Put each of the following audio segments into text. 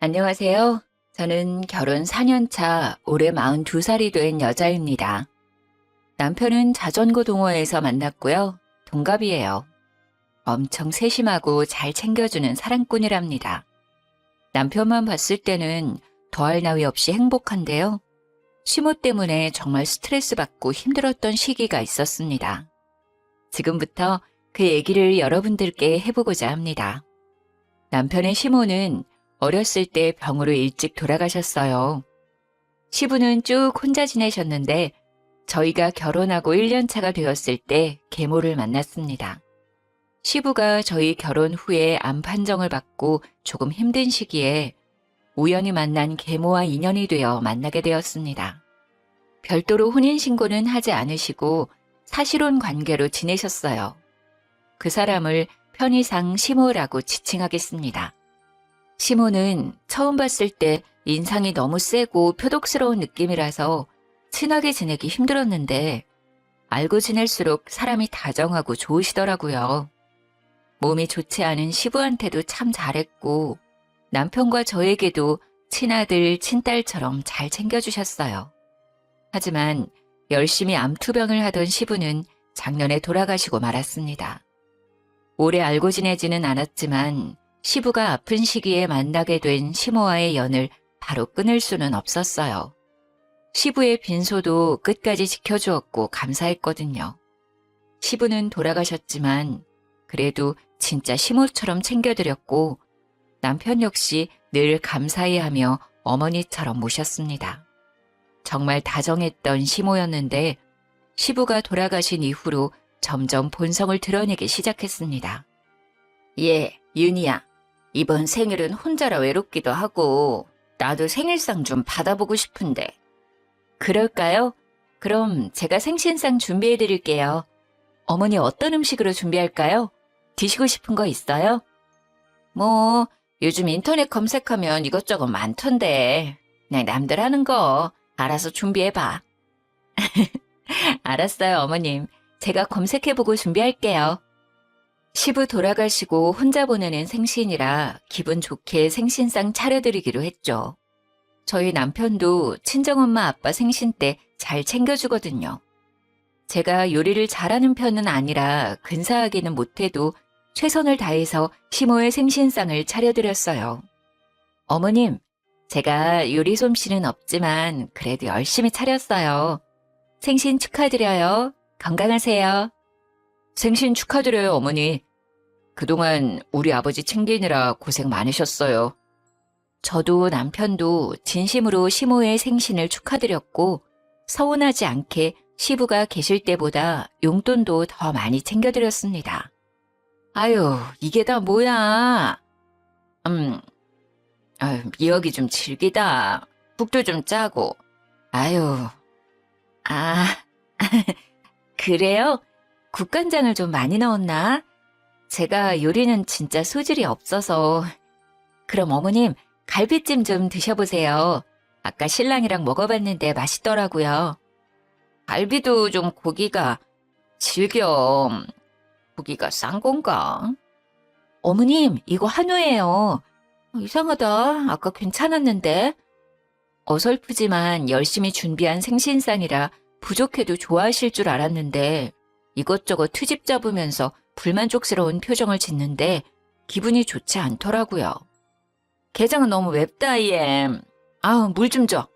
안녕하세요. 저는 결혼 4년 차 올해 42살이 된 여자입니다. 남편은 자전거 동호회에서 만났고요. 동갑이에요. 엄청 세심하고 잘 챙겨주는 사랑꾼이랍니다. 남편만 봤을 때는 더할 나위 없이 행복한데요. 시모 때문에 정말 스트레스 받고 힘들었던 시기가 있었습니다. 지금부터 그 얘기를 여러분들께 해보고자 합니다. 남편의 시모는 어렸을 때 병으로 일찍 돌아가셨어요. 시부는 쭉 혼자 지내셨는데 저희가 결혼하고 1년 차가 되었을 때 계모를 만났습니다. 시부가 저희 결혼 후에 암 판정을 받고 조금 힘든 시기에 우연히 만난 계모와 인연이 되어 만나게 되었습니다. 별도로 혼인신고는 하지 않으시고 사실혼 관계로 지내셨어요. 그 사람을 편의상 시모라고 지칭하겠습니다. 시모는 처음 봤을 때 인상이 너무 세고 표독스러운 느낌이라서 친하게 지내기 힘들었는데 알고 지낼수록 사람이 다정하고 좋으시더라고요. 몸이 좋지 않은 시부한테도 참 잘했고 남편과 저에게도 친아들, 친딸처럼 잘 챙겨주셨어요. 하지만 열심히 암투병을 하던 시부는 작년에 돌아가시고 말았습니다. 오래 알고 지내지는 않았지만 시부가 아픈 시기에 만나게 된 시모와의 연을 바로 끊을 수는 없었어요. 시부의 빈소도 끝까지 지켜주었고 감사했거든요. 시부는 돌아가셨지만 그래도 진짜 시모처럼 챙겨드렸고 남편 역시 늘 감사히 하며 어머니처럼 모셨습니다. 정말 다정했던 시모였는데 시부가 돌아가신 이후로 점점 본성을 드러내기 시작했습니다. 예, 윤희야. 이번 생일은 혼자라 외롭기도 하고 나도 생일상 좀 받아보고 싶은데. 그럴까요? 그럼 제가 생신상 준비해 드릴게요. 어머니 어떤 음식으로 준비할까요? 드시고 싶은 거 있어요? 뭐 요즘 인터넷 검색하면 이것저것 많던데 그냥 남들 하는 거 알아서 준비해봐. 알았어요, 어머님. 제가 검색해보고 준비할게요. 시부 돌아가시고 혼자 보내는 생신이라 기분 좋게 생신상 차려드리기로 했죠. 저희 남편도 친정엄마 아빠 생신 때 잘 챙겨주거든요. 제가 요리를 잘하는 편은 아니라 근사하게는 못해도 최선을 다해서 시모의 생신상을 차려드렸어요. 어머님, 제가 요리 솜씨는 없지만 그래도 열심히 차렸어요. 생신 축하드려요. 건강하세요. 생신 축하드려요, 어머니. 그동안 우리 아버지 챙기느라 고생 많으셨어요. 저도 남편도 진심으로 시모의 생신을 축하드렸고 서운하지 않게 시부가 계실 때보다 용돈도 더 많이 챙겨드렸습니다. 아유, 이게 다 뭐야? 미역이 좀 질기다. 국도 좀 짜고. 아유, 아, 그래요? 국간장을 좀 많이 넣었나? 제가 요리는 진짜 소질이 없어서. 그럼 어머님, 갈비찜 좀 드셔보세요. 아까 신랑이랑 먹어봤는데 맛있더라고요. 갈비도 좀 고기가 질겨. 고기가 싼 건가? 어머님, 이거 한우예요. 이상하다. 아까 괜찮았는데. 어설프지만 열심히 준비한 생신상이라 부족해도 좋아하실 줄 알았는데 이것저것 트집 잡으면서 불만족스러운 표정을 짓는데 기분이 좋지 않더라고요. 게장은 너무 맵다, 얘. 아우, 물 좀 줘.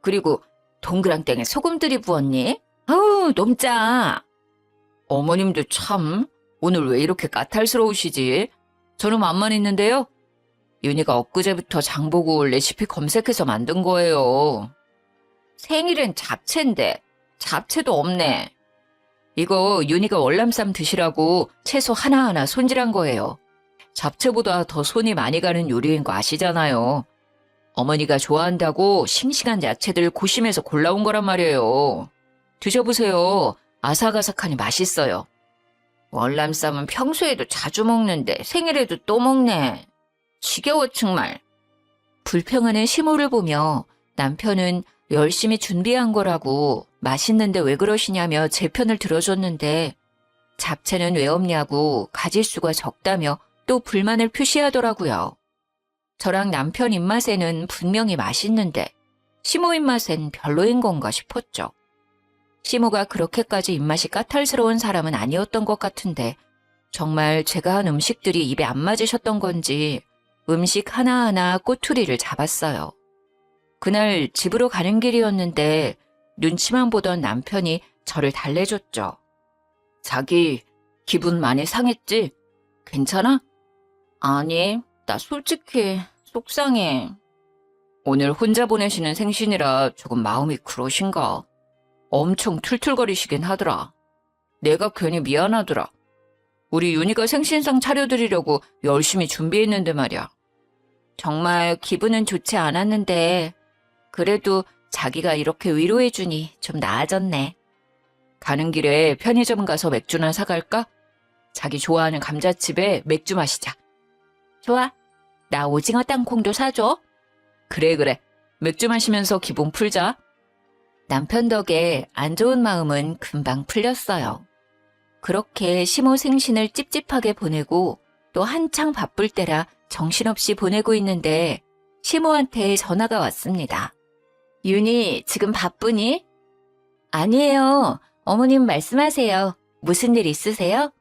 그리고 동그랑땡에 소금들이 부었니? 아우, 너무 짜. 어머님도 참, 오늘 왜 이렇게 까탈스러우시지? 저는 맘만 있는데요. 윤희가 엊그제부터 장보고 레시피 검색해서 만든 거예요. 생일엔 잡채인데 잡채도 없네. 이거 윤희가 월남쌈 드시라고 채소 하나하나 손질한 거예요. 잡채보다 더 손이 많이 가는 요리인 거 아시잖아요. 어머니가 좋아한다고 싱싱한 야채들 고심해서 골라온 거란 말이에요. 드셔보세요. 아삭아삭하니 맛있어요. 월남쌈은 평소에도 자주 먹는데 생일에도 또 먹네. 지겨워 정말. 불평하는 시모를 보며 남편은 열심히 준비한 거라고 맛있는데 왜 그러시냐며 제 편을 들어줬는데 잡채는 왜 없냐고 가짓수가 적다며 또 불만을 표시하더라고요. 저랑 남편 입맛에는 분명히 맛있는데 시모 입맛엔 별로인 건가 싶었죠. 시모가 그렇게까지 입맛이 까탈스러운 사람은 아니었던 것 같은데 정말 제가 한 음식들이 입에 안 맞으셨던 건지 음식 하나하나 꼬투리를 잡았어요. 그날 집으로 가는 길이었는데 눈치만 보던 남편이 저를 달래줬죠. 자기 기분 많이 상했지? 괜찮아? 아니, 나 솔직히 속상해. 오늘 혼자 보내시는 생신이라 조금 마음이 그러신가? 엄청 툴툴거리시긴 하더라. 내가 괜히 미안하더라. 우리 윤희가 생신상 차려드리려고 열심히 준비했는데 말이야. 정말 기분은 좋지 않았는데 그래도 자기가 이렇게 위로해주니 좀 나아졌네. 가는 길에 편의점 가서 맥주나 사갈까? 자기 좋아하는 감자칩에 맥주 마시자. 좋아. 나 오징어 땅콩도 사줘. 그래. 맥주 마시면서 기분 풀자. 남편 덕에 안 좋은 마음은 금방 풀렸어요. 그렇게 시모 생신을 찝찝하게 보내고 또 한창 바쁠 때라 정신없이 보내고 있는데 시모한테 전화가 왔습니다. 윤희, 지금 바쁘니? 아니에요. 어머님 말씀하세요. 무슨 일 있으세요?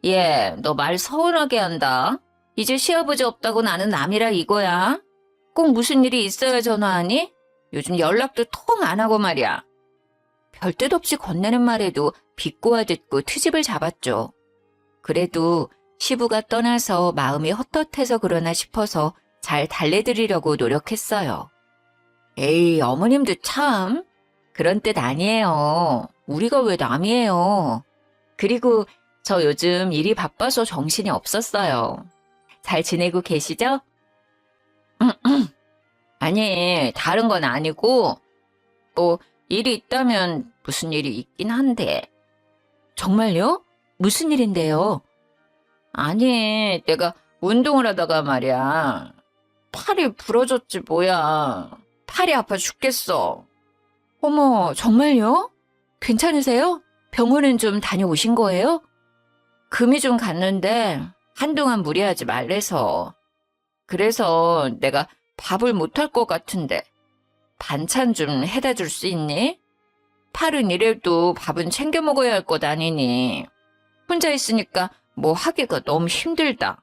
예, 너 말 서운하게 한다. 이제 시아버지 없다고 나는 남이라 이거야. 꼭 무슨 일이 있어야 전화하니? 요즘 연락도 통 안 하고 말이야. 별 뜻 없이 건네는 말에도 비꼬아듣고 트집을 잡았죠. 그래도 시부가 떠나서 마음이 헛헛해서 그러나 싶어서 잘 달래드리려고 노력했어요. 에이, 어머님도 참. 그런 뜻 아니에요. 우리가 왜 남이에요. 그리고 저 요즘 일이 바빠서 정신이 없었어요. 잘 지내고 계시죠? 아니, 다른 건 아니고 뭐 일이 있다면 무슨 일이 있긴 한데. 정말요? 무슨 일인데요? 아니, 내가 운동을 하다가 말이야. 팔이 부러졌지 뭐야. 팔이 아파 죽겠어. 어머, 정말요? 괜찮으세요? 병원은 좀 다녀오신 거예요? 금이 좀 갔는데 한동안 무리하지 말래서. 그래서 내가 밥을 못할 것 같은데 반찬 좀 해다 줄 수 있니? 팔은 이래도 밥은 챙겨 먹어야 할 것 아니니. 혼자 있으니까 뭐 하기가 너무 힘들다.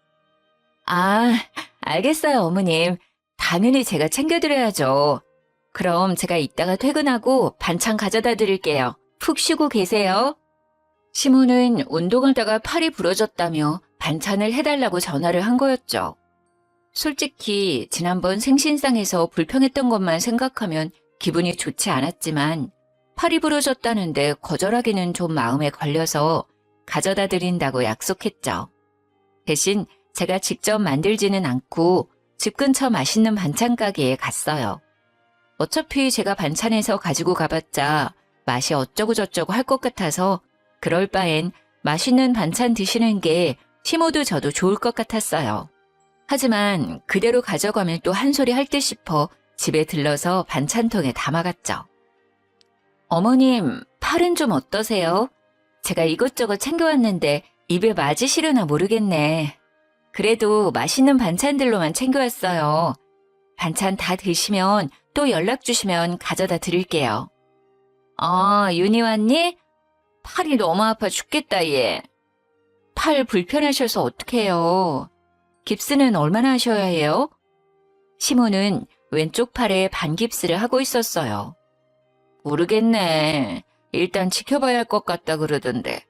아, 알겠어요, 어머님. 당연히 제가 챙겨드려야죠. 그럼 제가 이따가 퇴근하고 반찬 가져다 드릴게요. 푹 쉬고 계세요. 시모는 운동하다가 팔이 부러졌다며 반찬을 해달라고 전화를 한 거였죠. 솔직히 지난번 생신상에서 불평했던 것만 생각하면 기분이 좋지 않았지만 팔이 부러졌다는데 거절하기는 좀 마음에 걸려서 가져다 드린다고 약속했죠. 대신 제가 직접 만들지는 않고 집 근처 맛있는 반찬 가게에 갔어요. 어차피 제가 반찬해서 가지고 가봤자 맛이 어쩌고저쩌고 할 것 같아서 그럴 바엔 맛있는 반찬 드시는 게 시모도 저도 좋을 것 같았어요. 하지만 그대로 가져가면 또 한 소리 할 듯 싶어 집에 들러서 반찬통에 담아갔죠. 어머님, 팔은 좀 어떠세요? 제가 이것저것 챙겨왔는데 입에 맞으시려나 모르겠네. 그래도 맛있는 반찬들로만 챙겨왔어요. 반찬 다 드시면 또 연락 주시면 가져다 드릴게요. 윤희 왔니? 팔이 너무 아파 죽겠다, 얘. 팔 불편하셔서 어떡해요. 깁스는 얼마나 하셔야 해요? 시모는 왼쪽 팔에 반깁스를 하고 있었어요. 모르겠네. 일단 지켜봐야 할 것 같다 그러던데.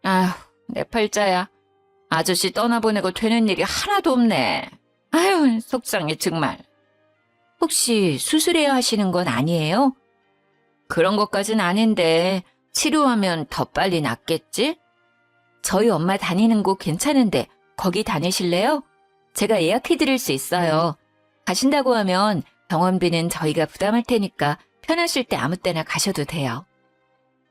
아휴, 내 팔자야. 아저씨 떠나보내고 되는 일이 하나도 없네. 아휴, 속상해 정말. 혹시 수술해야 하시는 건 아니에요? 그런 것까진 아닌데 치료하면 더 빨리 낫겠지? 저희 엄마 다니는 곳 괜찮은데 거기 다니실래요? 제가 예약해드릴 수 있어요. 가신다고 하면 병원비는 저희가 부담할 테니까 편하실 때 아무 때나 가셔도 돼요.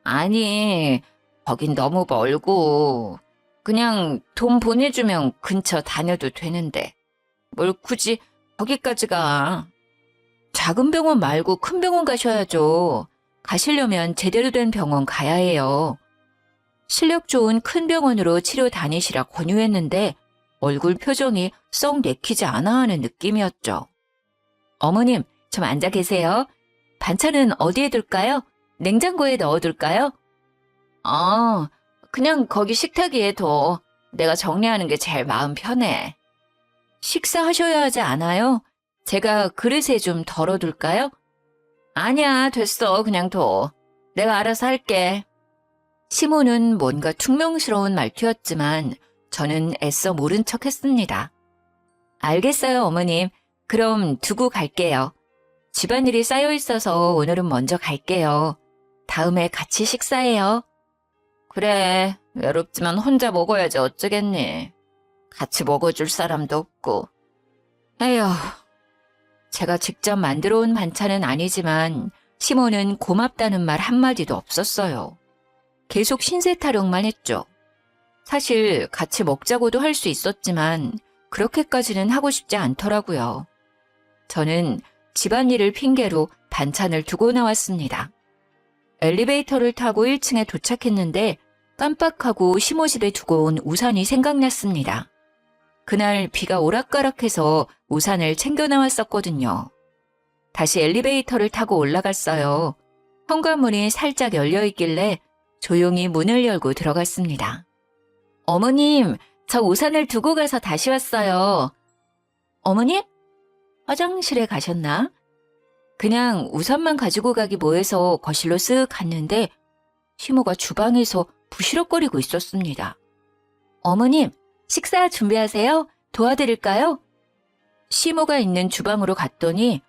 아니, 거긴 너무 멀고 그냥 돈 보내주면 근처 다녀도 되는데 뭘 굳이 거기까지 가. 작은 병원 말고 큰 병원 가셔야죠. 가시려면 제대로 된 병원 가야 해요. 실력 좋은 큰 병원으로 치료 다니시라 권유했는데 얼굴 표정이 썩 내키지 않아 하는 느낌이었죠. 어머님, 좀 앉아 계세요. 반찬은 어디에 둘까요? 냉장고에 넣어둘까요? 그냥 거기 식탁 위에 둬. 내가 정리하는 게 제일 마음 편해. 식사하셔야 하지 않아요? 제가 그릇에 좀 덜어둘까요? 아니야, 됐어. 그냥 둬. 내가 알아서 할게. 시모는 뭔가 퉁명스러운 말투였지만 저는 애써 모른 척 했습니다. 알겠어요, 어머님. 그럼 두고 갈게요. 집안일이 쌓여 있어서 오늘은 먼저 갈게요. 다음에 같이 식사해요. 그래, 외롭지만 혼자 먹어야지 어쩌겠니. 같이 먹어줄 사람도 없고. 에휴, 제가 직접 만들어 온 반찬은 아니지만 시모는 고맙다는 말 한마디도 없었어요. 계속 신세 타령만 했죠. 사실 같이 먹자고도 할 수 있었지만 그렇게까지는 하고 싶지 않더라고요. 저는 집안일을 핑계로 반찬을 두고 나왔습니다. 엘리베이터를 타고 1층에 도착했는데 깜빡하고 시모 집에 두고 온 우산이 생각났습니다. 그날 비가 오락가락해서 우산을 챙겨 나왔었거든요. 다시 엘리베이터를 타고 올라갔어요. 현관문이 살짝 열려 있길래 조용히 문을 열고 들어갔습니다. 어머님, 저 우산을 두고 가서 다시 왔어요. 어머님? 화장실에 가셨나? 그냥 우산만 가지고 가기 뭐해서 거실로 쓱 갔는데 시모가 주방에서 부시럭거리고 있었습니다. 어머님, 식사 준비하세요? 도와드릴까요? 시모가 있는 주방으로 갔더니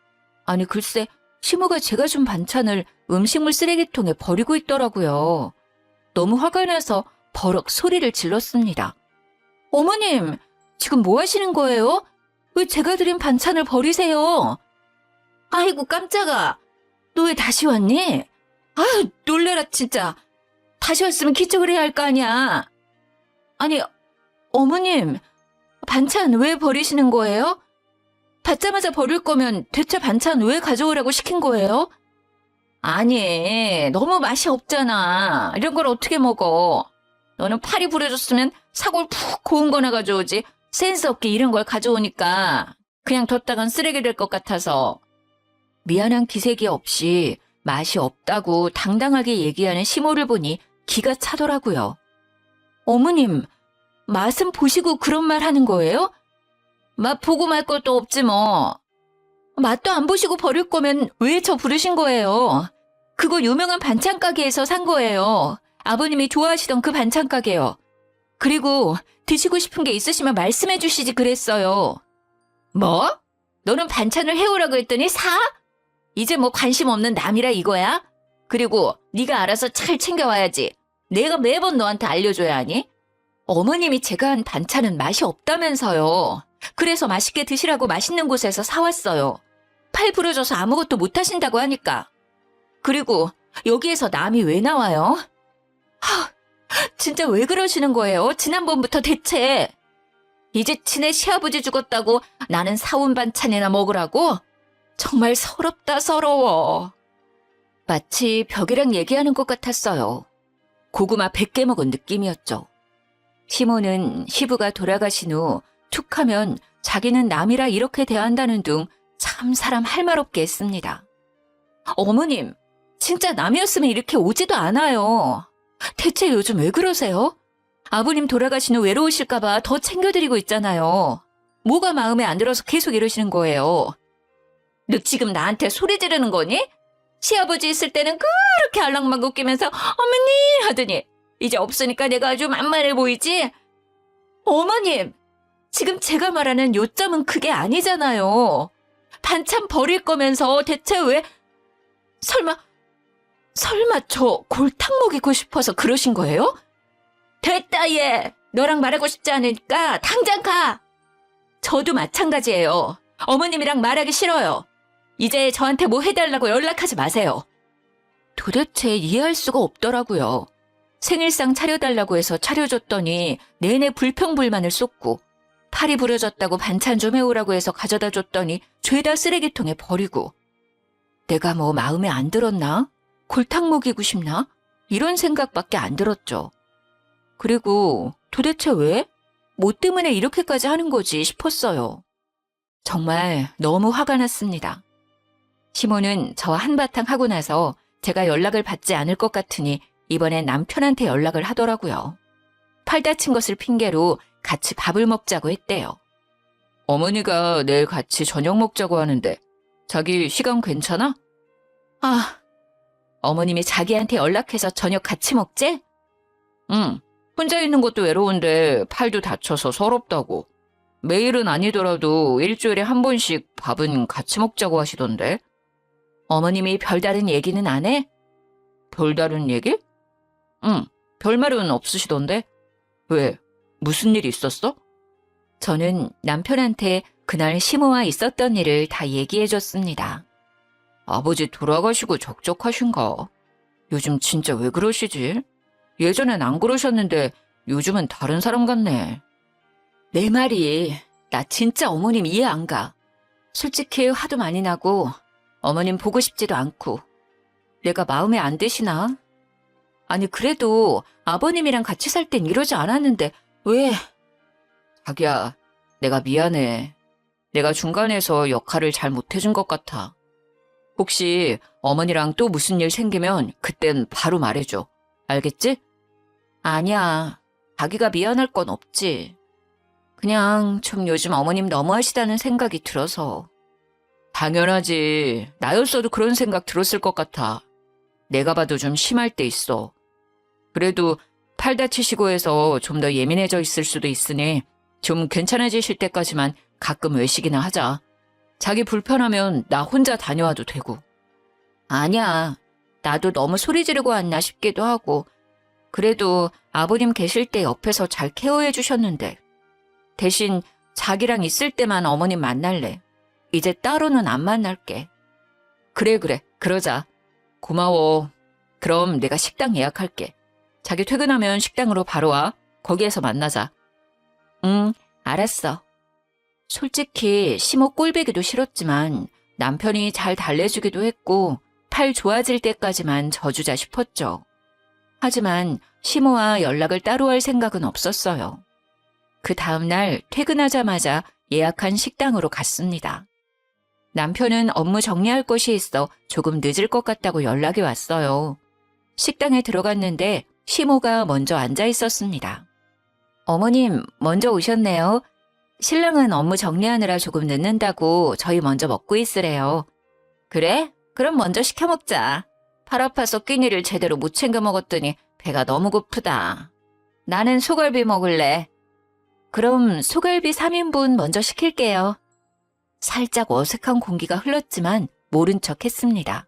아니 글쎄 시모가 제가 준 반찬을 음식물 쓰레기통에 버리고 있더라고요. 너무 화가 나서 버럭 소리를 질렀습니다. 어머님, 지금 뭐 하시는 거예요? 왜 제가 드린 반찬을 버리세요? 아이고 깜짝아. 너 왜 다시 왔니? 아유 놀래라 진짜. 다시 왔으면 기척을 해야 할 거 아니야. 아니 어머님, 반찬 왜 버리시는 거예요? 받자마자 버릴 거면 대체 반찬 왜 가져오라고 시킨 거예요? 아니, 너무 맛이 없잖아. 이런 걸 어떻게 먹어? 너는 팔이 부러졌으면 사골 푹 고운 거나 가져오지. 센스 없게 이런 걸 가져오니까 그냥 뒀다간 쓰레기 될 것 같아서. 미안한 기색이 없이 맛이 없다고 당당하게 얘기하는 시모를 보니 기가 차더라고요. 어머님, 맛은 보시고 그런 말 하는 거예요? 맛 보고 말 것도 없지 뭐. 맛도 안 보시고 버릴 거면 왜 저 부르신 거예요? 그거 유명한 반찬 가게에서 산 거예요. 아버님이 좋아하시던 그 반찬 가게요. 그리고 드시고 싶은 게 있으시면 말씀해 주시지 그랬어요. 뭐? 너는 반찬을 해오라고 했더니 사? 이제 뭐 관심 없는 남이라 이거야? 그리고 네가 알아서 잘 챙겨와야지. 내가 매번 너한테 알려줘야 하니? 어머님이 제가 한 반찬은 맛이 없다면서요. 그래서 맛있게 드시라고 맛있는 곳에서 사왔어요. 팔 부러져서 아무것도 못 하신다고 하니까. 그리고 여기에서 남이 왜 나와요? 진짜 왜 그러시는 거예요? 지난번부터 대체. 이제 친애 시아버지 죽었다고 나는 사온 반찬이나 먹으라고? 정말 서럽다 서러워. 마치 벽이랑 얘기하는 것 같았어요. 고구마 100개 먹은 느낌이었죠. 시모는 시부가 돌아가신 후 툭하면 자기는 남이라 이렇게 대한다는 둥 참 사람 할 말 없게 했습니다. 어머님, 진짜 남이었으면 이렇게 오지도 않아요. 대체 요즘 왜 그러세요? 아버님 돌아가신 후 외로우실까봐 더 챙겨드리고 있잖아요. 뭐가 마음에 안 들어서 계속 이러시는 거예요. 너 지금 나한테 소리 지르는 거니? 시아버지 있을 때는 그렇게 알랑방구 끼면서 어머니 하더니 이제 없으니까 내가 아주 만만해 보이지? 어머님, 지금 제가 말하는 요점은 그게 아니잖아요. 반찬 버릴 거면서 대체 왜 설마 저 골탕 먹이고 싶어서 그러신 거예요? 됐다 얘. 너랑 말하고 싶지 않으니까 당장 가. 저도 마찬가지예요. 어머님이랑 말하기 싫어요. 이제 저한테 뭐 해달라고 연락하지 마세요. 도대체 이해할 수가 없더라고요. 생일상 차려달라고 해서 차려줬더니 내내 불평불만을 쏟고 팔이 부러졌다고 반찬 좀 해오라고 해서 가져다 줬더니 죄다 쓰레기통에 버리고 내가 뭐 마음에 안 들었나? 골탕 먹이고 싶나? 이런 생각밖에 안 들었죠. 그리고 도대체 왜? 뭐 때문에 이렇게까지 하는 거지 싶었어요. 정말 너무 화가 났습니다. 시모는 저와 한바탕 하고 나서 제가 연락을 받지 않을 것 같으니 이번엔 남편한테 연락을 하더라고요. 팔 다친 것을 핑계로 같이 밥을 먹자고 했대요. 어머니가 내일 같이 저녁 먹자고 하는데 자기 시간 괜찮아? 아, 어머님이 자기한테 연락해서 저녁 같이 먹재? 응, 혼자 있는 것도 외로운데 팔도 다쳐서 서럽다고. 매일은 아니더라도 일주일에 한 번씩 밥은 같이 먹자고 하시던데. 어머님이 별다른 얘기는 안 해? 별다른 얘기? 응, 별말은 없으시던데. 왜? 무슨 일 있었어? 저는 남편한테 그날 시모와 있었던 일을 다 얘기해줬습니다. 아버지 돌아가시고 적적하신가? 요즘 진짜 왜 그러시지? 예전엔 안 그러셨는데 요즘은 다른 사람 같네. 내 말이 나 진짜 어머님 이해 안 가. 솔직히 화도 많이 나고 어머님 보고 싶지도 않고. 내가 마음에 안 드시나? 아니 그래도 아버님이랑 같이 살 땐 이러지 않았는데 왜? 자기야, 내가 미안해. 내가 중간에서 역할을 잘 못해준 것 같아. 혹시 어머니랑 또 무슨 일 생기면 그땐 바로 말해줘. 알겠지? 아니야. 자기가 미안할 건 없지. 그냥 좀 요즘 어머님 너무하시다는 생각이 들어서. 당연하지. 나였어도 그런 생각 들었을 것 같아. 내가 봐도 좀 심할 때 있어. 그래도 팔 다치시고 해서 좀 더 예민해져 있을 수도 있으니 좀 괜찮아지실 때까지만 가끔 외식이나 하자. 자기 불편하면 나 혼자 다녀와도 되고. 아니야. 나도 너무 소리 지르고 왔나 싶기도 하고. 그래도 아버님 계실 때 옆에서 잘 케어해 주셨는데. 대신 자기랑 있을 때만 어머님 만날래. 이제 따로는 안 만날게. 그래, 그러자. 고마워. 그럼 내가 식당 예약할게. 자기 퇴근하면 식당으로 바로 와. 거기에서 만나자. 응, 알았어. 솔직히 시모 꼴보기도 싫었지만 남편이 잘 달래주기도 했고 팔 좋아질 때까지만 져주자 싶었죠. 하지만 시모와 연락을 따로 할 생각은 없었어요. 그 다음날 퇴근하자마자 예약한 식당으로 갔습니다. 남편은 업무 정리할 것이 있어 조금 늦을 것 같다고 연락이 왔어요. 식당에 들어갔는데 시모가 먼저 앉아 있었습니다. 어머님, 먼저 오셨네요. 신랑은 업무 정리하느라 조금 늦는다고 저희 먼저 먹고 있으래요. 그래? 그럼 먼저 시켜 먹자. 팔 아파서 끼니를 제대로 못 챙겨 먹었더니 배가 너무 고프다. 나는 소갈비 먹을래. 그럼 소갈비 3인분 먼저 시킬게요. 살짝 어색한 공기가 흘렀지만 모른 척 했습니다.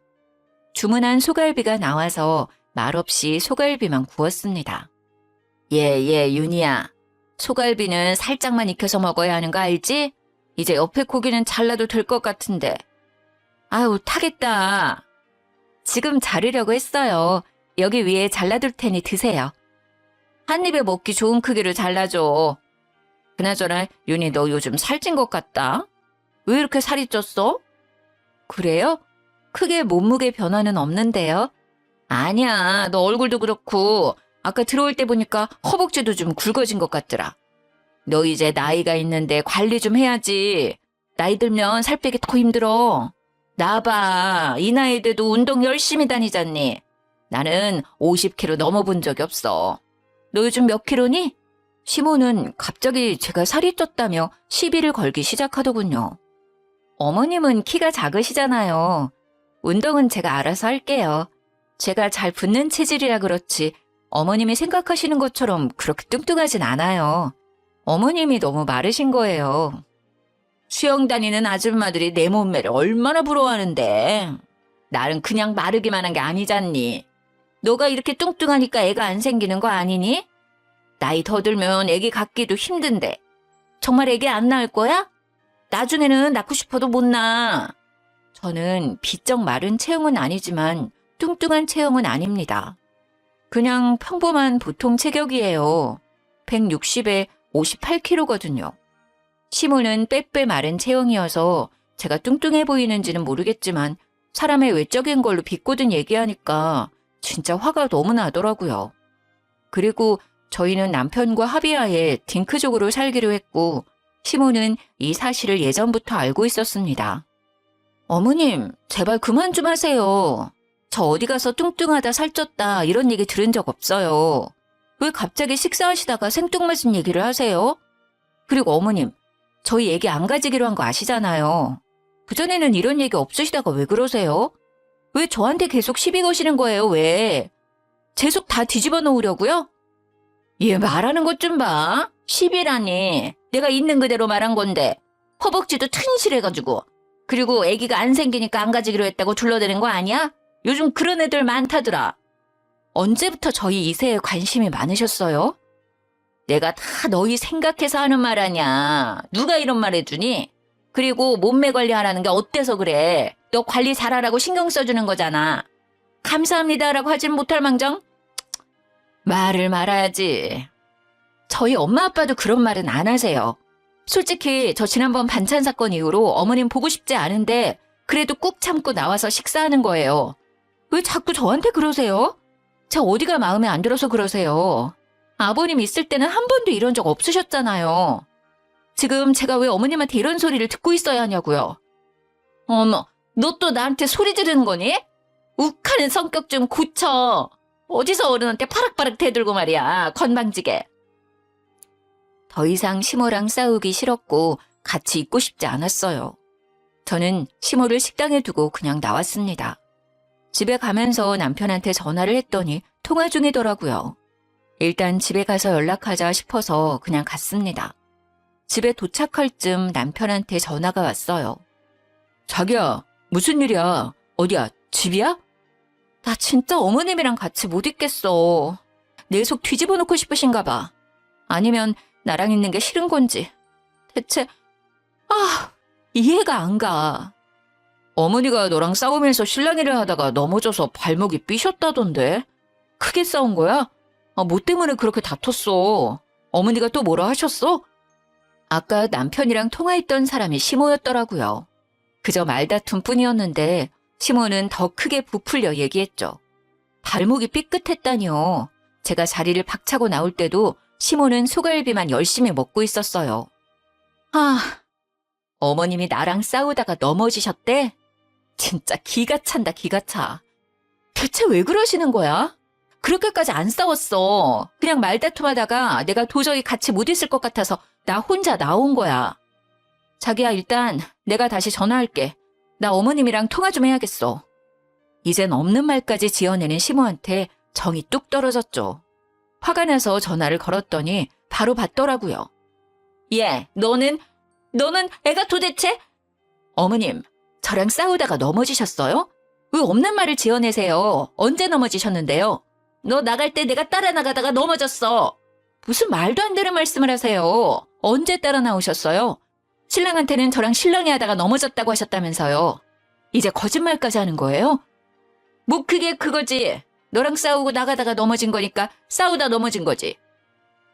주문한 소갈비가 나와서 말없이 소갈비만 구웠습니다. 예, 윤희야. 소갈비는 살짝만 익혀서 먹어야 하는 거 알지? 이제 옆에 고기는 잘라도 될 것 같은데. 아유, 타겠다. 지금 자르려고 했어요. 여기 위에 잘라둘 테니 드세요. 한 입에 먹기 좋은 크기로 잘라줘. 그나저나 윤희 너 요즘 살찐 것 같다. 왜 이렇게 살이 쪘어? 그래요? 크게 몸무게 변화는 없는데요. 아니야, 너 얼굴도 그렇고 아까 들어올 때 보니까 허벅지도 좀 굵어진 것 같더라. 너 이제 나이가 있는데 관리 좀 해야지. 나이 들면 살 빼기 더 힘들어. 나 봐, 이 나이 돼도 운동 열심히 다니잖니. 나는 50kg 넘어본 적이 없어. 너 요즘 몇 킬로니? 시모는 갑자기 제가 살이 쪘다며 시비를 걸기 시작하더군요. 어머님은 키가 작으시잖아요. 운동은 제가 알아서 할게요. 제가 잘 붙는 체질이라 그렇지 어머님이 생각하시는 것처럼 그렇게 뚱뚱하진 않아요. 어머님이 너무 마르신 거예요. 수영 다니는 아줌마들이 내 몸매를 얼마나 부러워하는데. 나는 그냥 마르기만 한 게 아니잖니. 너가 이렇게 뚱뚱하니까 애가 안 생기는 거 아니니? 나이 더 들면 애기 갖기도 힘든데. 정말 애기 안 낳을 거야? 나중에는 낳고 싶어도 못 낳아. 저는 비쩍 마른 체형은 아니지만 뚱뚱한 체형은 아닙니다. 그냥 평범한 보통 체격이에요. 160에 58kg거든요. 시모는 빼빼 마른 체형이어서 제가 뚱뚱해 보이는지는 모르겠지만 사람의 외적인 걸로 비꼬든 얘기하니까 진짜 화가 너무 나더라고요. 그리고 저희는 남편과 합의하에 딩크족으로 살기로 했고 시모는 이 사실을 예전부터 알고 있었습니다. 어머님, 제발 그만 좀 하세요. 저 어디 가서 뚱뚱하다 살쪘다 이런 얘기 들은 적 없어요. 왜 갑자기 식사하시다가 생뚱맞은 얘기를 하세요? 그리고 어머님, 저희 얘기 안 가지기로 한 거 아시잖아요. 그전에는 이런 얘기 없으시다가 왜 그러세요? 왜 저한테 계속 시비 거시는 거예요, 왜? 제 속 다 뒤집어 놓으려고요? 얘 말하는 것 좀 봐. 시비라니. 내가 있는 그대로 말한 건데. 허벅지도 튼실해가지고. 그리고 아기가 안 생기니까 안 가지기로 했다고 둘러대는 거 아니야? 요즘 그런 애들 많다더라. 언제부터 저희 이세에 관심이 많으셨어요? 내가 다 너희 생각해서 하는 말 아냐. 누가 이런 말 해주니? 그리고 몸매 관리하라는 게 어때서 그래? 너 관리 잘하라고 신경 써주는 거잖아. 감사합니다라고 하진 못할 망정? 말을 말아야지. 저희 엄마 아빠도 그런 말은 안 하세요. 솔직히 저 지난번 반찬 사건 이후로 어머님 보고 싶지 않은데 그래도 꾹 참고 나와서 식사하는 거예요. 왜 자꾸 저한테 그러세요? 저 어디가 마음에 안 들어서 그러세요. 아버님 있을 때는 한 번도 이런 적 없으셨잖아요. 지금 제가 왜 어머님한테 이런 소리를 듣고 있어야 하냐고요. 어머, 너 또 나한테 소리 지르는 거니? 욱하는 성격 좀 고쳐. 어디서 어른한테 파락파락 대들고 말이야. 건방지게. 더 이상 시모랑 싸우기 싫었고 같이 있고 싶지 않았어요. 저는 시모를 식당에 두고 그냥 나왔습니다. 집에 가면서 남편한테 전화를 했더니 통화 중이더라고요. 일단 집에 가서 연락하자 싶어서 그냥 갔습니다. 집에 도착할 즈음 남편한테 전화가 왔어요. 자기야, 무슨 일이야? 어디야? 집이야? 나 진짜 어머님이랑 같이 못 있겠어. 내 속 뒤집어 놓고 싶으신가 봐. 아니면 나랑 있는 게 싫은 건지. 대체 이해가 안 가. 어머니가 너랑 싸우면서 실랑이를 하다가 넘어져서 발목이 삐셨다던데. 크게 싸운 거야? 뭐 때문에 그렇게 다퉜어? 어머니가 또 뭐라 하셨어? 아까 남편이랑 통화했던 사람이 시모였더라고요. 그저 말다툼뿐이었는데 시모는 더 크게 부풀려 얘기했죠. 발목이 삐끗했다니요. 제가 자리를 박차고 나올 때도 시모는 소갈비만 열심히 먹고 있었어요. 어머님이 나랑 싸우다가 넘어지셨대? 진짜 기가 찬다, 기가 차. 대체 왜 그러시는 거야? 그렇게까지 안 싸웠어. 그냥 말다툼하다가 내가 도저히 같이 못 있을 것 같아서 나 혼자 나온 거야. 자기야, 일단 내가 다시 전화할게. 나 어머님이랑 통화 좀 해야겠어. 이젠 없는 말까지 지어내는 시모한테 정이 뚝 떨어졌죠. 화가 나서 전화를 걸었더니 바로 받더라고요. 예, 너는 애가 도대체? 어머님, 저랑 싸우다가 넘어지셨어요? 왜 없는 말을 지어내세요? 언제 넘어지셨는데요? 너 나갈 때 내가 따라 나가다가 넘어졌어. 무슨 말도 안 되는 말씀을 하세요. 언제 따라 나오셨어요? 신랑한테는 저랑 실랑이 하다가 넘어졌다고 하셨다면서요. 이제 거짓말까지 하는 거예요? 뭐 그게 그거지. 너랑 싸우고 나가다가 넘어진 거니까 싸우다 넘어진 거지.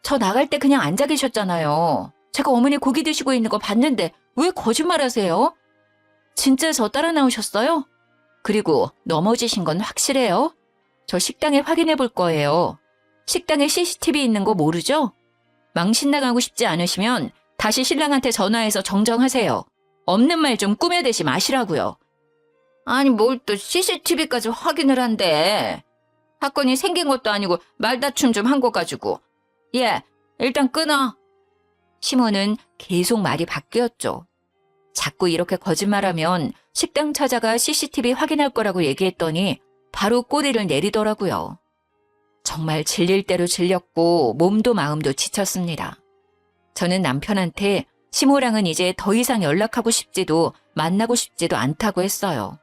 저 나갈 때 그냥 앉아 계셨잖아요. 제가 어머니 고기 드시고 있는 거 봤는데 왜 거짓말 하세요? 진짜 저 따라 나오셨어요? 그리고 넘어지신 건 확실해요? 저 식당에 확인해 볼 거예요. 식당에 CCTV 있는 거 모르죠? 망신 나가고 싶지 않으시면 다시 신랑한테 전화해서 정정하세요. 없는 말 좀 꾸며대지 마시라고요. 아니 뭘 또 CCTV까지 확인을 한대. 사건이 생긴 것도 아니고 말다툼 좀 한 거 가지고. 예, 일단 끊어. 시모는 계속 말이 바뀌었죠. 자꾸 이렇게 거짓말하면 식당 찾아가 CCTV 확인할 거라고 얘기했더니 바로 꼬리를 내리더라고요. 정말 질릴 대로 질렸고 몸도 마음도 지쳤습니다. 저는 남편한테 시모랑은 이제 더 이상 연락하고 싶지도 만나고 싶지도 않다고 했어요.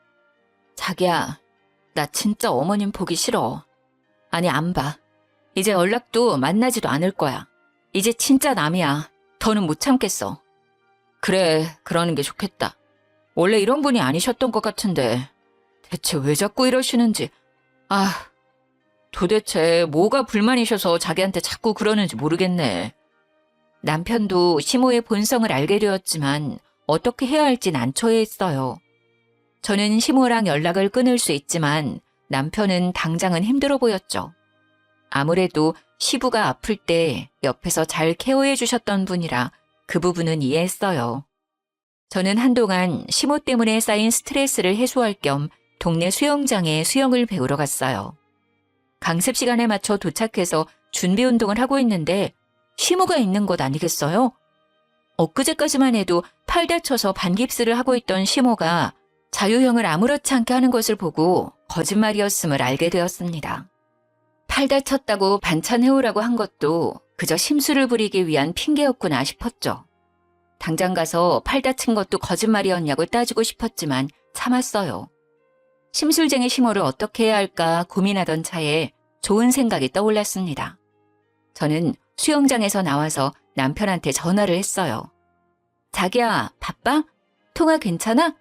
자기야, 나 진짜 어머님 보기 싫어. 아니, 안 봐. 이제 연락도 만나지도 않을 거야. 이제 진짜 남이야. 더는 못 참겠어. 그래, 그러는 게 좋겠다. 원래 이런 분이 아니셨던 것 같은데 대체 왜 자꾸 이러시는지. 도대체 뭐가 불만이셔서 자기한테 자꾸 그러는지 모르겠네. 남편도 시모의 본성을 알게 되었지만 어떻게 해야 할지 난처해했어요. 저는 시모랑 연락을 끊을 수 있지만 남편은 당장은 힘들어 보였죠. 아무래도 시부가 아플 때 옆에서 잘 케어해 주셨던 분이라 그 부분은 이해했어요. 저는 한동안 시모 때문에 쌓인 스트레스를 해소할 겸 동네 수영장에 수영을 배우러 갔어요. 강습 시간에 맞춰 도착해서 준비 운동을 하고 있는데 시모가 있는 것 아니겠어요? 엊그제까지만 해도 팔 다쳐서 반깁스를 하고 있던 시모가 자유형을 아무렇지 않게 하는 것을 보고 거짓말이었음을 알게 되었습니다. 팔 다쳤다고 반찬 해오라고 한 것도 그저 심술을 부리기 위한 핑계였구나 싶었죠. 당장 가서 팔 다친 것도 거짓말이었냐고 따지고 싶었지만 참았어요. 심술쟁이 시모를 어떻게 해야 할까 고민하던 차에 좋은 생각이 떠올랐습니다. 저는 수영장에서 나와서 남편한테 전화를 했어요. 자기야, 바빠? 통화 괜찮아?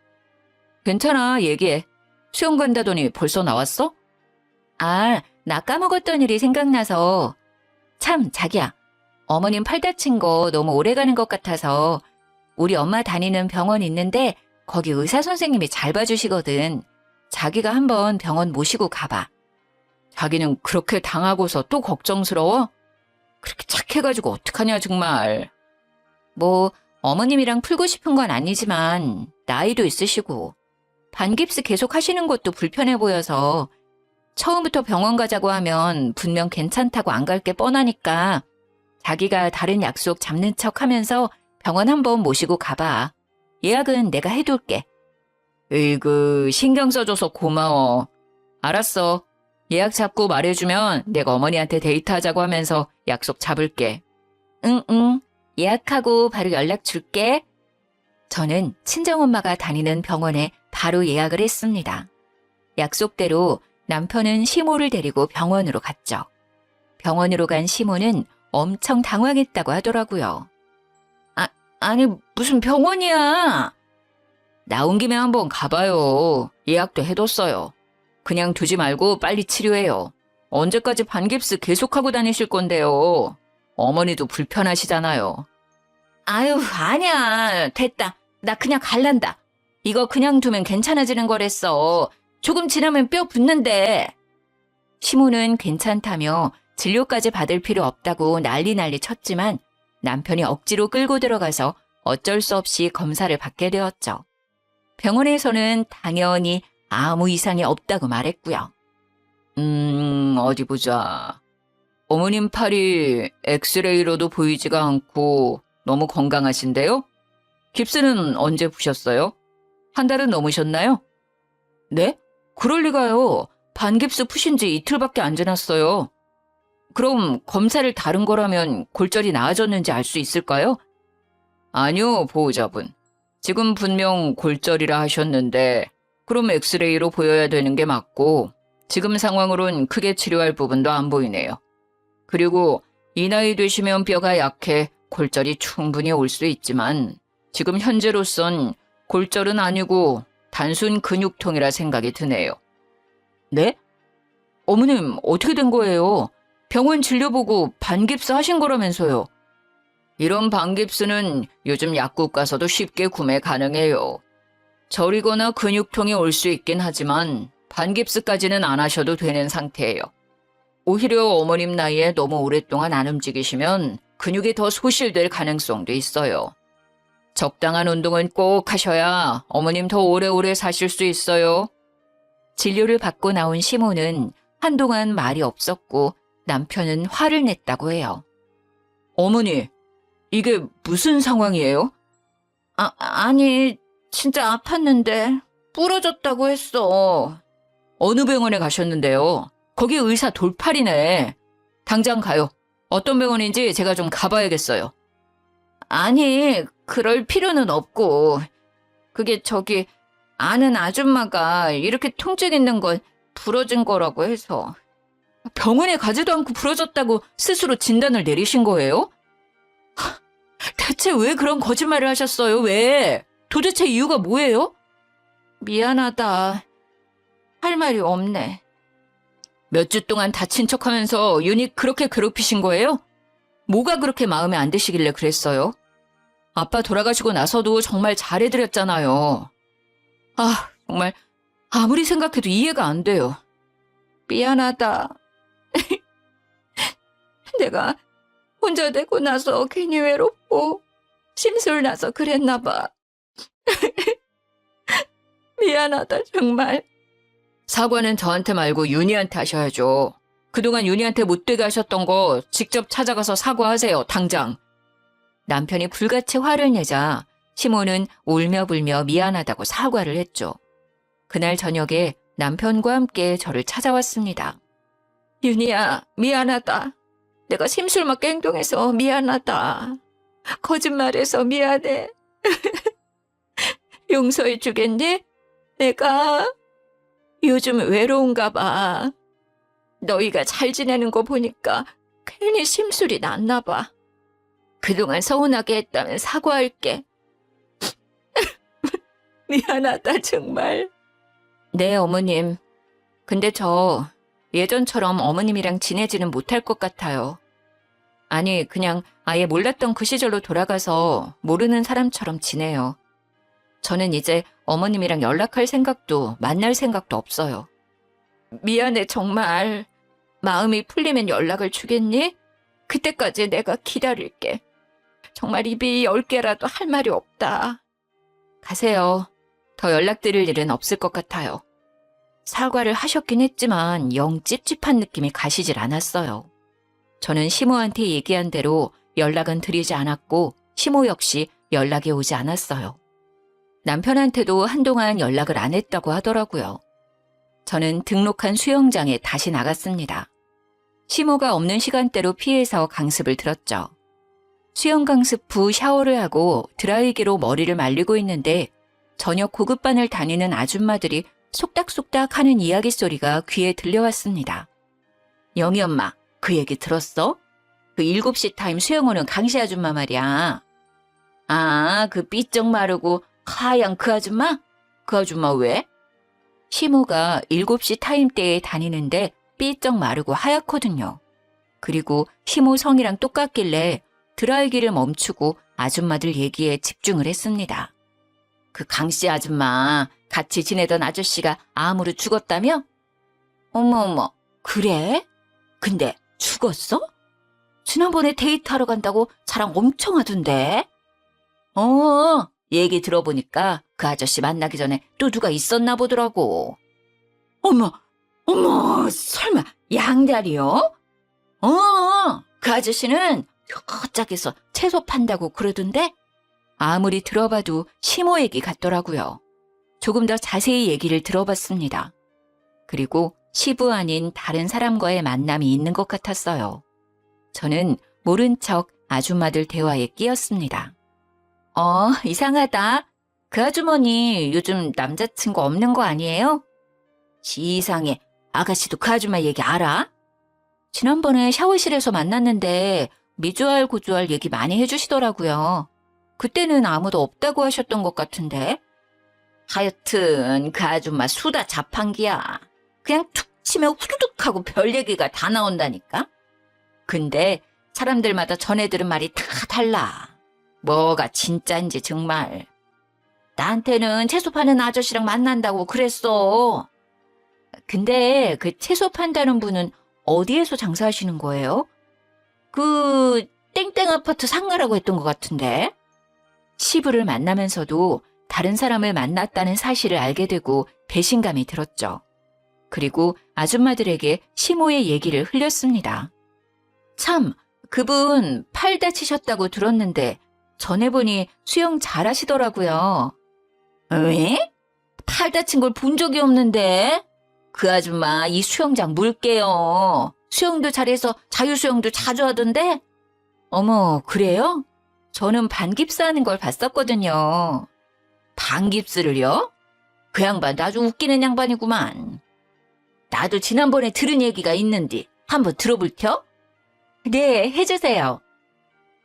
괜찮아, 얘기해. 수영 간다더니 벌써 나왔어? 아, 나 까먹었던 일이 생각나서. 참, 자기야. 어머님 팔 다친 거 너무 오래 가는 것 같아서 우리 엄마 다니는 병원 있는데 거기 의사 선생님이 잘 봐주시거든. 자기가 한번 병원 모시고 가봐. 자기는 그렇게 당하고서 또 걱정스러워? 그렇게 착해가지고 어떡하냐 정말. 뭐 어머님이랑 풀고 싶은 건 아니지만 나이도 있으시고 반깁스 계속 하시는 것도 불편해 보여서 처음부터 병원 가자고 하면 분명 괜찮다고 안 갈 게 뻔하니까 자기가 다른 약속 잡는 척 하면서 병원 한번 모시고 가봐. 예약은 내가 해둘게. 으이그 신경 써줘서 고마워. 알았어. 예약 잡고 말해주면 내가 어머니한테 데이트하자고 하면서 약속 잡을게. 응. 예약하고 바로 연락 줄게. 저는 친정엄마가 다니는 병원에 바로 예약을 했습니다. 약속대로 남편은 시모를 데리고 병원으로 갔죠. 병원으로 간 시모는 엄청 당황했다고 하더라고요. 아니 무슨 병원이야. 나온 김에 한번 가봐요. 예약도 해뒀어요. 그냥 두지 말고 빨리 치료해요. 언제까지 반깁스 계속하고 다니실 건데요. 어머니도 불편하시잖아요. 아유, 아니야. 됐다. 나 그냥 갈란다. 이거 그냥 두면 괜찮아지는 거랬어. 조금 지나면 뼈 붙는데. 시모는 괜찮다며 진료까지 받을 필요 없다고 난리 쳤지만 남편이 억지로 끌고 들어가서 어쩔 수 없이 검사를 받게 되었죠. 병원에서는 당연히 아무 이상이 없다고 말했고요. 어디 보자. 어머님 팔이 엑스레이로도 보이지가 않고 너무 건강하신데요? 깁스는 언제 푸셨어요? 한 달은 넘으셨나요? 네? 그럴 리가요. 반깁스 푸신 지 이틀밖에 안 지났어요. 그럼 검사를 다른 거라면 골절이 나아졌는지 알 수 있을까요? 아니요, 보호자분. 지금 분명 골절이라 하셨는데 그럼 엑스레이로 보여야 되는 게 맞고 지금 상황으론 크게 치료할 부분도 안 보이네요. 그리고 이 나이 되시면 뼈가 약해 골절이 충분히 올 수 있지만 지금 현재로선 골절은 아니고 단순 근육통이라 생각이 드네요. 네? 어머님 어떻게 된 거예요? 병원 진료 보고 반깁스 하신 거라면서요. 이런 반깁스는 요즘 약국 가서도 쉽게 구매 가능해요. 저리거나 근육통이 올 수 있긴 하지만 반깁스까지는 안 하셔도 되는 상태예요. 오히려 어머님 나이에 너무 오랫동안 안 움직이시면 근육이 더 소실될 가능성도 있어요. 적당한 운동은 꼭 하셔야 어머님 더 오래오래 사실 수 있어요. 진료를 받고 나온 시모는 한동안 말이 없었고 남편은 화를 냈다고 해요. 어머니, 이게 무슨 상황이에요? 아니, 진짜 아팠는데 부러졌다고 했어. 어느 병원에 가셨는데요? 거기 의사 돌팔이네. 당장 가요. 어떤 병원인지 제가 좀 가봐야겠어요. 아니, 그럴 필요는 없고. 그게 저기 아는 아줌마가 이렇게 통증 있는 건 부러진 거라고 해서. 병원에 가지도 않고 부러졌다고 스스로 진단을 내리신 거예요? 대체 왜 그런 거짓말을 하셨어요? 왜? 도대체 이유가 뭐예요? 미안하다. 할 말이 없네. 몇 주 동안 다친 척하면서 윤희 그렇게 괴롭히신 거예요? 뭐가 그렇게 마음에 안 드시길래 그랬어요? 아빠 돌아가시고 나서도 정말 잘해드렸잖아요. 정말 아무리 생각해도 이해가 안 돼요. 미안하다. 내가 혼자 되고 나서 괜히 외롭고 심술나서 그랬나 봐. 미안하다 정말. 사과는 저한테 말고 윤희한테 하셔야죠. 그동안 윤희한테 못되게 하셨던 거 직접 찾아가서 사과하세요, 당장. 남편이 불같이 화를 내자 시모는 울며불며 미안하다고 사과를 했죠. 그날 저녁에 남편과 함께 저를 찾아왔습니다. 윤희야, 미안하다. 내가 심술맞게 행동해서 미안하다. 거짓말해서 미안해. 용서해 주겠니? 내가 요즘 외로운가 봐. 너희가 잘 지내는 거 보니까 괜히 심술이 났나 봐. 그동안 서운하게 했다면 사과할게. 미안하다 정말. 네, 어머님. 근데 저 예전처럼 어머님이랑 지내지는 못할 것 같아요. 아니, 그냥 아예 몰랐던 그 시절로 돌아가서 모르는 사람처럼 지내요. 저는 이제 어머님이랑 연락할 생각도 만날 생각도 없어요. 미안해 정말. 마음이 풀리면 연락을 주겠니? 그때까지 내가 기다릴게. 정말 입이 10개라도 할 말이 없다. 가세요. 더 연락드릴 일은 없을 것 같아요. 사과를 하셨긴 했지만 영 찝찝한 느낌이 가시질 않았어요. 저는 시모한테 얘기한 대로 연락은 드리지 않았고 시모 역시 연락이 오지 않았어요. 남편한테도 한동안 연락을 안 했다고 하더라고요. 저는 등록한 수영장에 다시 나갔습니다. 시모가 없는 시간대로 피해서 강습을 들었죠. 수영 강습 후 샤워를 하고 드라이기로 머리를 말리고 있는데 저녁 고급반을 다니는 아줌마들이 속닥속닥 하는 이야기 소리가 귀에 들려왔습니다. 영희 엄마, 그 얘기 들었어? 그 7시 타임 수영 오는 강씨 아줌마 말이야. 아, 그 삐쩍 마르고 하얀 그 아줌마? 그 아줌마 왜? 시모가 7시 타임대에 다니는데 삐쩍 마르고 하얗거든요. 그리고 시모 성이랑 똑같길래 드라이기를 멈추고 아줌마들 얘기에 집중을 했습니다. 그 강씨 아줌마 같이 지내던 아저씨가 암으로 죽었다며? 어머, 그래? 근데 죽었어? 지난번에 데이트하러 간다고 자랑 엄청 하던데? 얘기 들어보니까 그 아저씨 만나기 전에 또 누가 있었나 보더라고. 어머, 설마 양다리요? 그 아저씨는 저짝에서 채소 판다고 그러던데? 아무리 들어봐도 시모 얘기 같더라고요. 조금 더 자세히 얘기를 들어봤습니다. 그리고 시부 아닌 다른 사람과의 만남이 있는 것 같았어요. 저는 모른 척 아줌마들 대화에 끼었습니다. 이상하다. 그 아주머니 요즘 남자친구 없는 거 아니에요? 이상해. 아가씨도 그 아줌마 얘기 알아? 지난번에 샤워실에서 만났는데 미주알 고주알 얘기 많이 해주시더라고요. 그때는 아무도 없다고 하셨던 것 같은데. 하여튼 그 아줌마 수다 자판기야. 그냥 툭 치면 후두둑 하고 별 얘기가 다 나온다니까. 근데 사람들마다 전해 들은 말이 다 달라. 뭐가 진짜인지 정말. 나한테는 채소 파는 아저씨랑 만난다고 그랬어. 근데 그 채소 판다는 분은 어디에서 장사하시는 거예요? 그 땡땡 아파트 상가라고 했던 것 같은데. 시부를 만나면서도 다른 사람을 만났다는 사실을 알게 되고 배신감이 들었죠. 그리고 아줌마들에게 시모의 얘기를 흘렸습니다. 참, 그분 팔 다치셨다고 들었는데 전해보니 수영 잘하시더라고요. 왜? 팔 다친 걸 본 적이 없는데. 그 아줌마 이 수영장 물게요. 수영도 잘해서 자유수영도 자주 하던데. 어머, 그래요? 저는 반깁스 하는 걸 봤었거든요. 반깁스를요? 그 양반 아주 웃기는 양반이구만. 나도 지난번에 들은 얘기가 있는데 한번 들어볼텨? 네, 해주세요.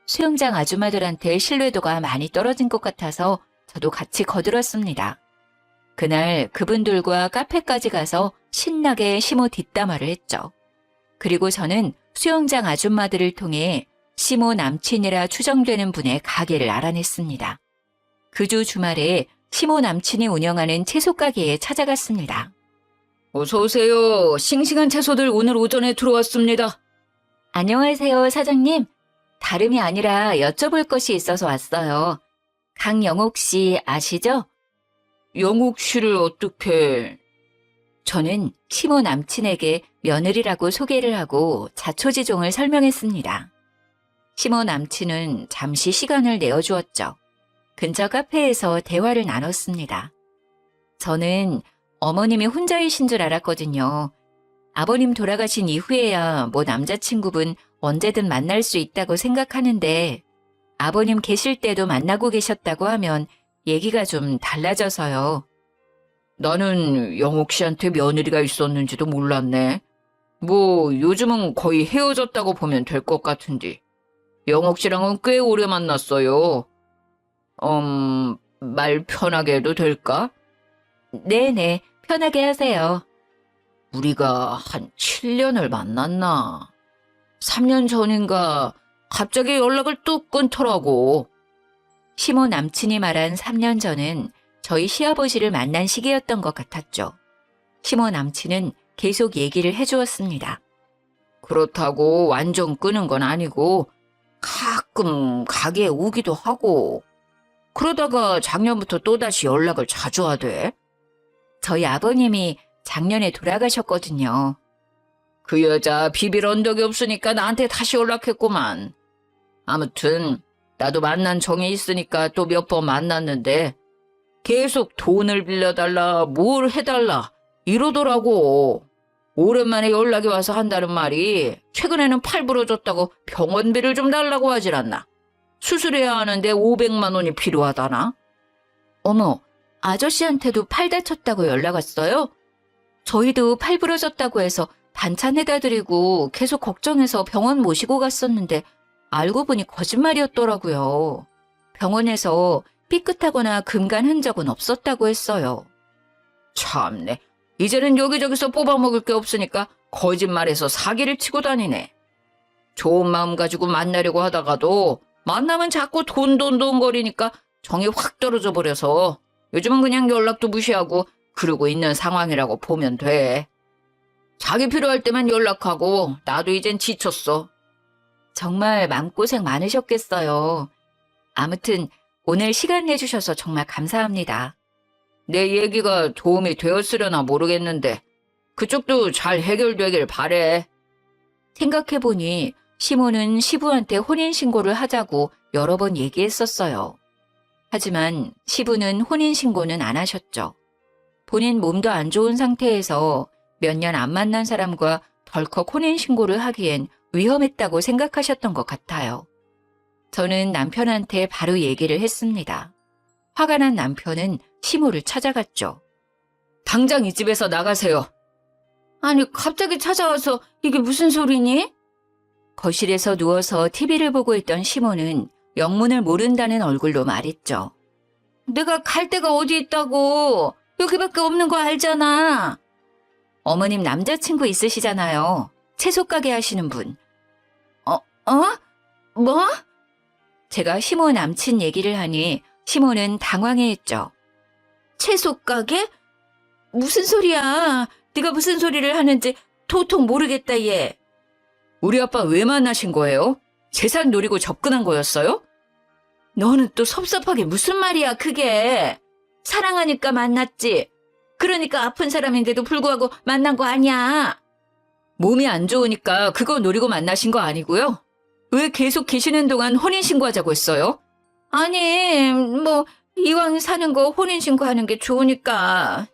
수영장 아줌마들한테 신뢰도가 많이 떨어진 것 같아서 저도 같이 거들었습니다. 그날 그분들과 카페까지 가서 신나게 시모 뒷담화를 했죠. 그리고 저는 수영장 아줌마들을 통해 시모 남친이라 추정되는 분의 가게를 알아냈습니다. 그 주 주말에 시모 남친이 운영하는 채소 가게에 찾아갔습니다. 어서 오세요. 싱싱한 채소들 오늘 오전에 들어왔습니다. 안녕하세요, 사장님. 다름이 아니라 여쭤볼 것이 있어서 왔어요. 강영옥 씨 아시죠? 영옥 씨를 어떻게... 저는 시모 남친에게 며느리라고 소개를 하고 자초지종을 설명했습니다. 시모 남친은 잠시 시간을 내어주었죠. 근처 카페에서 대화를 나눴습니다. 저는 어머님이 혼자이신 줄 알았거든요. 아버님 돌아가신 이후에야 뭐 남자친구분 언제든 만날 수 있다고 생각하는데 아버님 계실 때도 만나고 계셨다고 하면 얘기가 좀 달라져서요. 나는 영옥 씨한테 며느리가 있었는지도 몰랐네. 뭐 요즘은 거의 헤어졌다고 보면 될 것 같은데. 영옥 씨랑은 꽤 오래 만났어요. 말 편하게 해도 될까? 네네, 편하게 하세요. 우리가 한 7년을 만났나? 3년 전인가 갑자기 연락을 뚝 끊더라고. 시모 남친이 말한 3년 전은 저희 시아버지를 만난 시기였던 것 같았죠. 시모 남친은 계속 얘기를 해주었습니다. 그렇다고 완전 끊은 건 아니고 가끔 가게에 오기도 하고 그러다가 작년부터 또다시 연락을 자주 하대. 저희 아버님이 작년에 돌아가셨거든요. 그 여자 비빌 언덕이 없으니까 나한테 다시 연락했구만. 아무튼 나도 만난 정이 있으니까 또 몇 번 만났는데 계속 돈을 빌려달라 뭘 해달라 이러더라고. 오랜만에 연락이 와서 한다는 말이 최근에는 팔 부러졌다고 병원비를 좀 달라고 하질 않나. 수술해야 하는데 500만 원이 필요하다나. 어머, 아저씨한테도 팔 다쳤다고 연락 왔어요? 저희도 팔 부러졌다고 해서 반찬 해다 드리고 계속 걱정해서 병원 모시고 갔었는데 알고 보니 거짓말이었더라고요. 병원에서 삐끗하거나 금간 흔적은 없었다고 했어요. 참네. 이제는 여기저기서 뽑아먹을 게 없으니까 거짓말해서 사기를 치고 다니네. 좋은 마음 가지고 만나려고 하다가도 만나면 자꾸 돈 거리니까 정이 확 떨어져 버려서 요즘은 그냥 연락도 무시하고 그러고 있는 상황이라고 보면 돼. 자기 필요할 때만 연락하고 나도 이젠 지쳤어. 정말 마음고생 많으셨겠어요. 아무튼 오늘 시간 내주셔서 정말 감사합니다. 내 얘기가 도움이 되었으려나 모르겠는데 그쪽도 잘 해결되길 바래. 생각해보니 시모는 시부한테 혼인신고를 하자고 여러 번 얘기했었어요. 하지만 시부는 혼인신고는 안 하셨죠. 본인 몸도 안 좋은 상태에서 몇 년 안 만난 사람과 덜컥 혼인신고를 하기엔 위험했다고 생각하셨던 것 같아요. 저는 남편한테 바로 얘기를 했습니다. 화가 난 남편은 시모를 찾아갔죠. 당장 이 집에서 나가세요. 아니, 갑자기 찾아와서 이게 무슨 소리니? 거실에서 누워서 TV를 보고 있던 시모는 영문을 모른다는 얼굴로 말했죠. 내가 갈 데가 어디 있다고. 여기밖에 없는 거 알잖아. 어머님 남자친구 있으시잖아요. 채소 가게 하시는 분. 뭐? 제가 시모 남친 얘기를 하니 시모는 당황해했죠. 채소 가게? 무슨 소리야? 네가 무슨 소리를 하는지 도통 모르겠다 얘. 우리 아빠 왜 만나신 거예요? 재산 노리고 접근한 거였어요? 너는 또 섭섭하게 무슨 말이야 그게. 사랑하니까 만났지. 그러니까 아픈 사람인데도 불구하고 만난 거 아니야. 몸이 안 좋으니까 그거 노리고 만나신 거 아니고요? 왜 계속 계시는 동안 혼인신고하자고 했어요? 아니, 뭐 이왕 사는 거 혼인신고하는 게 좋으니까.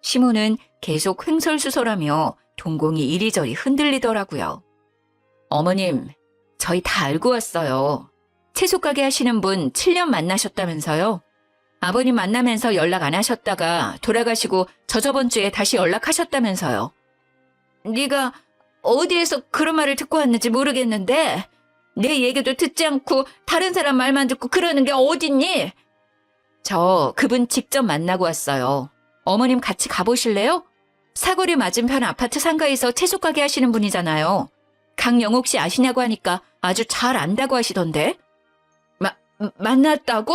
시모는 계속 횡설수설하며 동공이 이리저리 흔들리더라고요. 어머님, 저희 다 알고 왔어요. 채소 가게 하시는 분 7년 만나셨다면서요? 아버님 만나면서 연락 안 하셨다가 돌아가시고 저번 주에 다시 연락하셨다면서요. 네가 어디에서 그런 말을 듣고 왔는지 모르겠는데 내 얘기도 듣지 않고 다른 사람 말만 듣고 그러는 게 어딨니? 저 그분 직접 만나고 왔어요. 어머님 같이 가보실래요? 사거리 맞은편 아파트 상가에서 채소 가게 하시는 분이잖아요. 강영옥 씨 아시냐고 하니까 아주 잘 안다고 하시던데. 만났다고?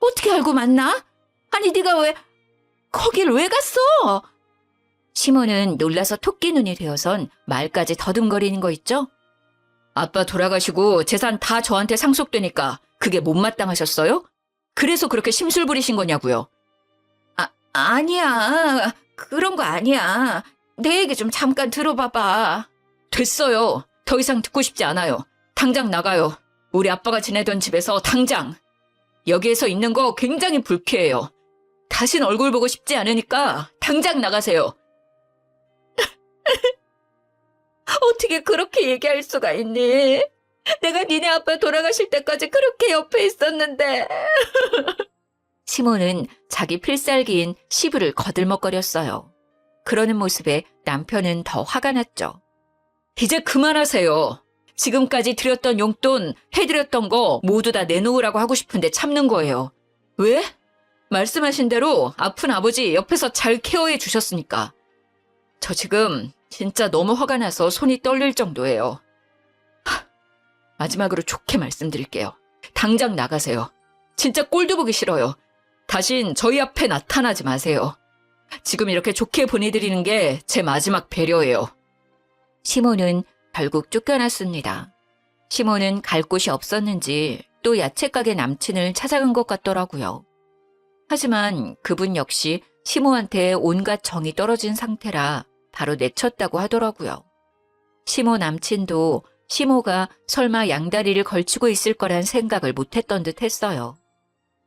어떻게 알고 만나? 아니 네가 왜 거길 왜 갔어? 시모는 놀라서 토끼 눈이 되어선 말까지 더듬거리는 거 있죠? 아빠 돌아가시고 재산 다 저한테 상속되니까 그게 못마땅하셨어요? 그래서 그렇게 심술 부리신 거냐고요. 아니야. 그런 거 아니야. 내 얘기 좀 잠깐 들어봐봐. 됐어요. 더 이상 듣고 싶지 않아요. 당장 나가요. 우리 아빠가 지내던 집에서 당장. 여기에서 있는 거 굉장히 불쾌해요. 다신 얼굴 보고 싶지 않으니까 당장 나가세요. 어떻게 그렇게 얘기할 수가 있니? 내가 니네 아빠 돌아가실 때까지 그렇게 옆에 있었는데. 시몬은 자기 필살기인 시부를 거들먹거렸어요. 그러는 모습에 남편은 더 화가 났죠. 이제 그만하세요. 지금까지 드렸던 용돈, 해드렸던 거 모두 다 내놓으라고 하고 싶은데 참는 거예요. 왜? 말씀하신 대로 아픈 아버지 옆에서 잘 케어해 주셨으니까. 저 지금 진짜 너무 화가 나서 손이 떨릴 정도예요. 마지막으로 좋게 말씀드릴게요. 당장 나가세요. 진짜 꼴도 보기 싫어요. 다신 저희 앞에 나타나지 마세요. 지금 이렇게 좋게 보내드리는 게 제 마지막 배려예요. 시몬은 결국 쫓겨났습니다. 시몬은 갈 곳이 없었는지 또 야채가게 남친을 찾아간 것 같더라고요. 하지만 그분 역시 시모한테 온갖 정이 떨어진 상태라 바로 내쳤다고 하더라고요. 시모 남친도 시모가 설마 양다리를 걸치고 있을 거란 생각을 못했던 듯 했어요.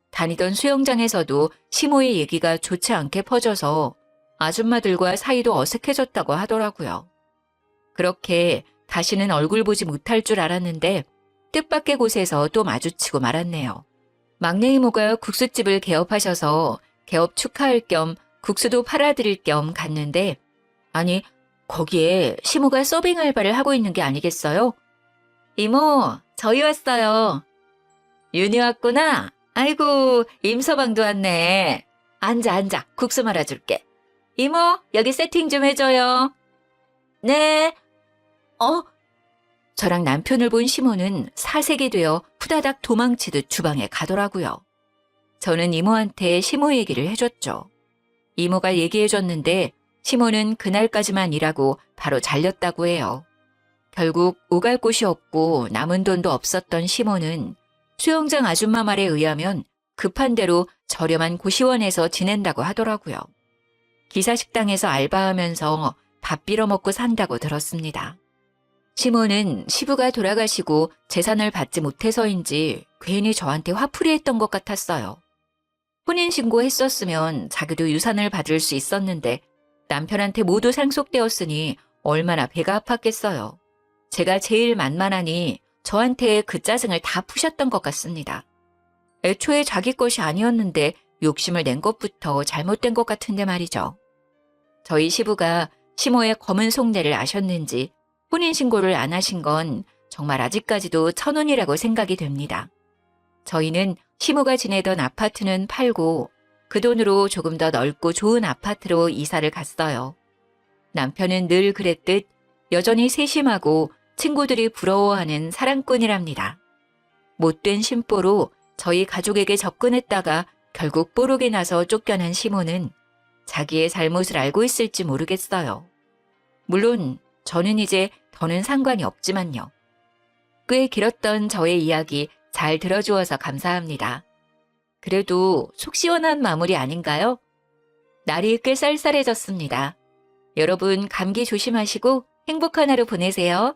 다니던 수영장에서도 시모의 얘기가 좋지 않게 퍼져서 아줌마들과 사이도 어색해졌다고 하더라고요. 그렇게 다시는 얼굴 보지 못할 줄 알았는데 뜻밖의 곳에서 또 마주치고 말았네요. 막내 이모가 국수집을 개업하셔서 개업 축하할 겸 국수도 팔아드릴 겸 갔는데 아니 거기에 시모가 서빙 알바를 하고 있는 게 아니겠어요? 이모, 저희 왔어요. 윤희 왔구나. 아이고, 임서방도 왔네. 앉아. 국수 말아줄게. 이모, 여기 세팅 좀 해줘요. 네. 저랑 남편을 본 시모는 사색이 되어 후다닥 도망치듯 주방에 가더라고요. 저는 이모한테 시모 얘기를 해줬죠. 이모가 얘기해줬는데 시모는 그날까지만 일하고 바로 잘렸다고 해요. 결국 오갈 곳이 없고 남은 돈도 없었던 시모는 수영장 아줌마 말에 의하면 급한 대로 저렴한 고시원에서 지낸다고 하더라고요. 기사식당에서 알바하면서 밥 빌어먹고 산다고 들었습니다. 시모는 시부가 돌아가시고 재산을 받지 못해서인지 괜히 저한테 화풀이했던 것 같았어요. 혼인신고했었으면 자기도 유산을 받을 수 있었는데 남편한테 모두 상속되었으니 얼마나 배가 아팠겠어요. 제가 제일 만만하니 저한테 그 짜증을 다 푸셨던 것 같습니다. 애초에 자기 것이 아니었는데 욕심을 낸 것부터 잘못된 것 같은데 말이죠. 저희 시부가 시모의 검은 속내를 아셨는지 혼인신고를 안 하신 건 정말 아직까지도 천운이라고 생각이 됩니다. 저희는 시모가 지내던 아파트는 팔고 그 돈으로 조금 더 넓고 좋은 아파트로 이사를 갔어요. 남편은 늘 그랬듯 여전히 세심하고 친구들이 부러워하는 사랑꾼이랍니다. 못된 심보로 저희 가족에게 접근했다가 결국 뽀록이 나서 쫓겨난 시모는 자기의 잘못을 알고 있을지 모르겠어요. 물론 저는 이제 더는 상관이 없지만요. 꽤 길었던 저의 이야기 잘 들어주어서 감사합니다. 그래도 속 시원한 마무리 아닌가요? 날이 꽤 쌀쌀해졌습니다. 여러분 감기 조심하시고 행복한 하루 보내세요.